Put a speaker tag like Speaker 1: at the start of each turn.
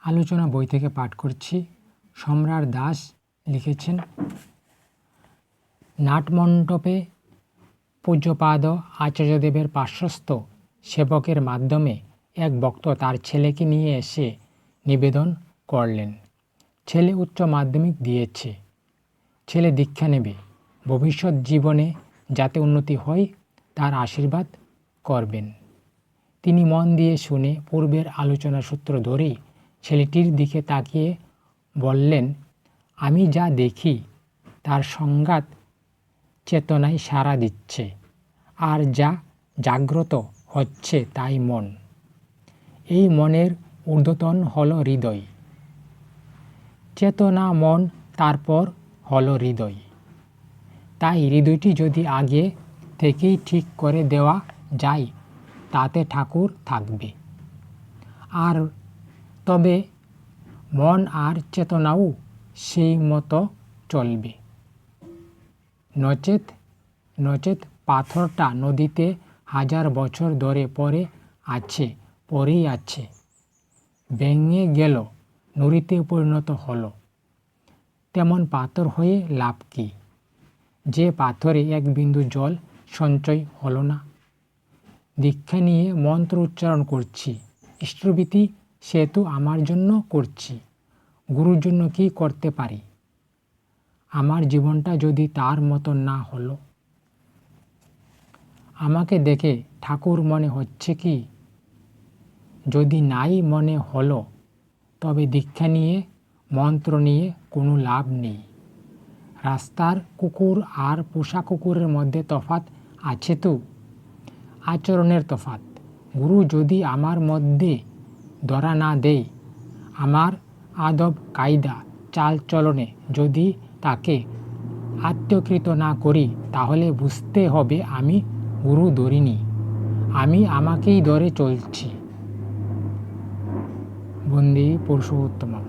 Speaker 1: আলোচনা বই থেকে পাঠ করছি। সম্রাট দাস লিখেছেন। নাটমণ্ডপে পূজ্যপাদ আচার্যদেবের পার্শ্বস্থ সেবকের মাধ্যমে এক ভক্ত তার ছেলেকে নিয়ে এসে নিবেদন করলেন। ছেলে উচ্চ মাধ্যমিক দিয়েছে, ছেলে দীক্ষা নেবে, ভবিষ্যৎ জীবনে যাতে উন্নতি হয় তার আশীর্বাদ করবেন। তিনি মন দিয়ে শুনে পূর্বের আলোচনা সূত্র ধরেই ছেলেটির দিকে তাকিয়ে বললেন, আমি যা দেখি তার সংঘাত চেতনায় সাড়া দিচ্ছে, আর যা জাগ্রত হচ্ছে তাই মন। এই মনের ঊর্ধ্বতন হল হৃদয়। চেতনা মন, তারপর হল হৃদয়। তাই হৃদয়টি যদি আগে থেকেই ঠিক করে দেওয়া যায় তাতে ঠাকুর থাকবে, আর তবে মন আর চেতনাও সেই মতো চলবে। নচেত পাথরটা নদীতে 1000 বছর ধরে পড়েই আছে, ভেঙে গেল, নুড়িতে পরিণত হলো, তেমন পাথর হয়ে লাভ কি? যে পাথরে এক বিন্দু জল সঞ্চয় হলো না। দীক্ষা নিয়ে মন্ত্র উচ্চারণ করছি, ইষ্টভীতি সে তো আমার জন্য করছি, গুরুর জন্য কি করতে পারি? আমার জীবনটা যদি তার মতো না হলো? আমাকে দেখে ঠাকুর মনে হচ্ছে কি? যদি নাই মনে হলো তবে দীক্ষা নিয়ে মন্ত্র নিয়ে কোনো লাভ নেই। রাস্তার কুকুর আর পোষা কুকুরের মধ্যে তফাৎ আছে তো, আচরণের তফাৎ। গুরু যদি আমার মধ্যে ধরা না দেয়, আমার আদব কায়দা চাল চলনে যদি তাকে আত্মীয়কৃত না করি, তাহলে বুঝতে হবে আমি গুরু ধরিনি, আমি আমাকেই ধরে চলছি। বন্দে পুরুষোত্তমম।